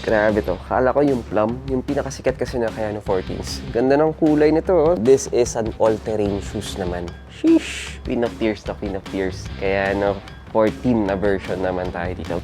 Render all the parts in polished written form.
Grabe to. Kala ko yung plum, yung pinakasikat kasi na Kayano 14s. Ganda ng kulay nito, oh. This is an all-terrain shoes naman. Sheesh! Queen of Tears to Queen of Tears. Kayano 14 na version naman tayo dito.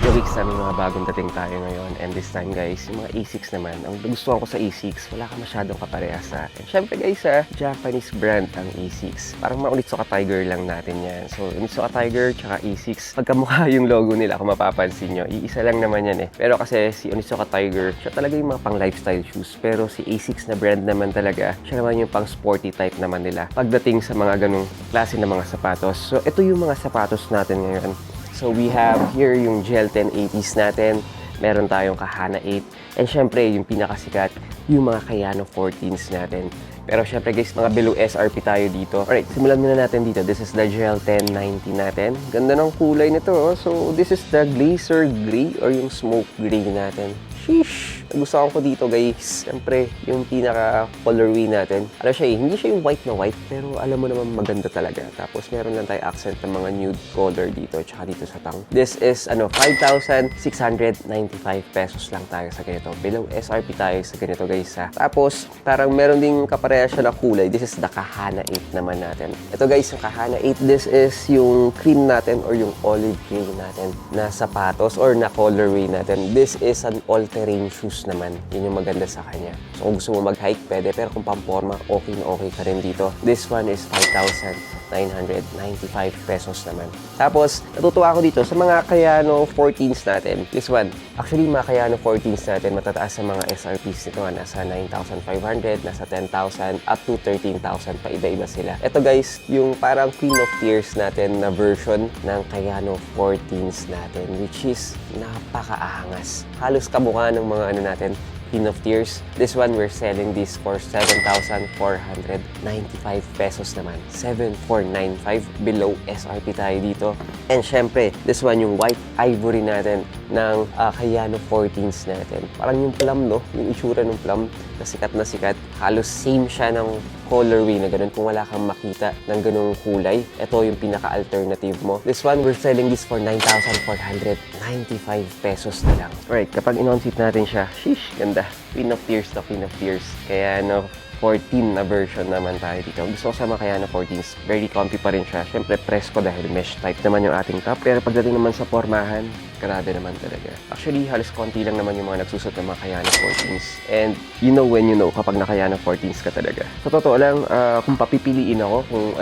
The weeks namin mga bagong dating tayo ngayon. And this time guys, yung mga A6 naman. Ang gustuhan ko sa A6, wala ka masyadong kaparehas sa akin. Siyempre guys Japanese brand ang A6. Parang maunitsuka Tiger lang natin yan. So, Onitsuka Tiger tsaka A6. Pagkamukha yung logo nila kung mapapansin nyo. Iisa lang naman yan eh. Pero kasi si Onitsuka Tiger, siya talaga yung mga pang lifestyle shoes. Pero si A6 na brand naman talaga, siya naman yung pang sporty type naman nila. Pagdating sa mga ganung klase ng mga sapatos. So, ito yung mga sapatos natin ngayon. So we have here yung Gel 1080s natin, meron tayong Kahana 8, and syempre yung pinakasikat, yung mga Kayano 14s natin. Pero syempre guys, mga below SRP tayo dito. Alright, simulan muna natin dito. This is the Gel 1090 natin. Ganda ng kulay nito, oh. So this is the Glacier Gray or yung Smoke Gray natin. Sheesh! Gusto ko dito guys, siyempre yung pinaka colorway natin. Ano siya eh, hindi siya yung white na white, pero alam mo naman maganda talaga. Tapos meron lang tayo accent ng mga nude color dito, tsaka dito sa tang. This is 5,695 pesos lang tayo sa ganito. Below SRP tayo sa ganito guys ha. Tapos parang meron ding kapareha siya na kulay. This is the Kahana 8 naman natin. Ito guys, yung Kahana 8, this is yung cream natin or yung olive green natin na sapatos or na colorway natin. This is an all-terrain shoes naman. Yun yung maganda sa kanya. So kung gusto mo mag-hike, pwede. Pero kung pamporma, okay na okay ka rin dito. This one is 5,995 pesos naman. Tapos, natutuwa ako dito sa mga Kayano 14s natin. This one, actually mga Kayano 14s natin, matataas sa mga SRPs nito. Nasa 9,500, nasa 10,000, up to 13,000 pa. Iba-iba sila. Ito guys, yung parang Queen of Tears natin na version ng Kayano 14s natin, which is napakaangas. Halos kamukha ng mga ano natin, Queen of Tears. This one, we're selling this for 7,495 pesos naman. 7,495 below SRP tayo dito. And syempre, this one yung white ivory natin ng Kayano 14s natin. Parang yung plum, no? Yung itsura ng plum na sikat. Halos same siya ng colorway na ganun. Kung wala kang makita ng ganung kulay, ito yung pinaka-alternative mo. This one, we're selling this for 9,495 pesos na lang. Alright, kapag in-on-seat natin siya, sheesh, ganda. Queen of Tears to Queen of Tears. Kaya 14 na version naman tayo dito. Gusto ko sa mga Kayano 14s. Very comfy pa rin siya. Siyempre, presko dahil mesh type naman yung ating top. Pero pagdating naman sa pormahan, grabe naman talaga. Actually, halos konti lang naman yung mga nagsusot ng mga Kayano 14s. And you know when you know kapag na Kayano 14s ka talaga. Sa totoo lang, kung papipiliin ako kung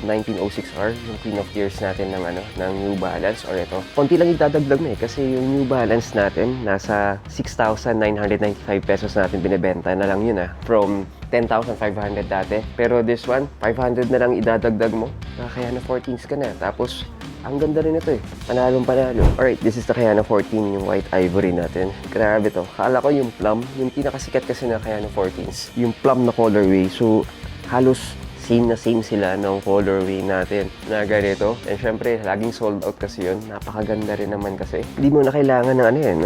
1906R, yung Queen of Tears natin ng New Balance or ito, konti lang idadagdag na eh. Kasi yung New Balance natin, nasa 6,995 pesos natin binibenta na lang yun from 10,500 dati. Pero this one, 500 na lang idadagdag mo. Kayano 14s ka na. Tapos, ang ganda rin ito eh. Panalong panalo. Alright, this is the Kayano 14, yung white ivory natin. Grabe to. Kala ko yung plum, yung pinakasikat kasi na Kayano 14s. Yung plum na colorway. So, halos same na same sila ng colorway natin na ganito. And syempre, laging sold out kasi yun. Napakaganda rin naman kasi. Hindi mo na kailangan ng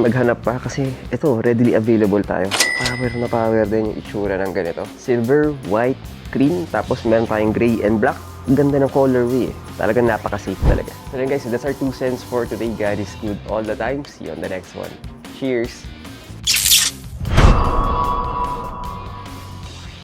maghanap pa kasi ito, readily available tayo. Power na power din yung itsura ng ganito. Silver, white, cream, tapos meron tayong gray and black. Ganda ng colorway eh. Talagang napaka-safe talaga. So then guys, that's our 2 cents for today. God is good all the time. See you on the next one. Cheers!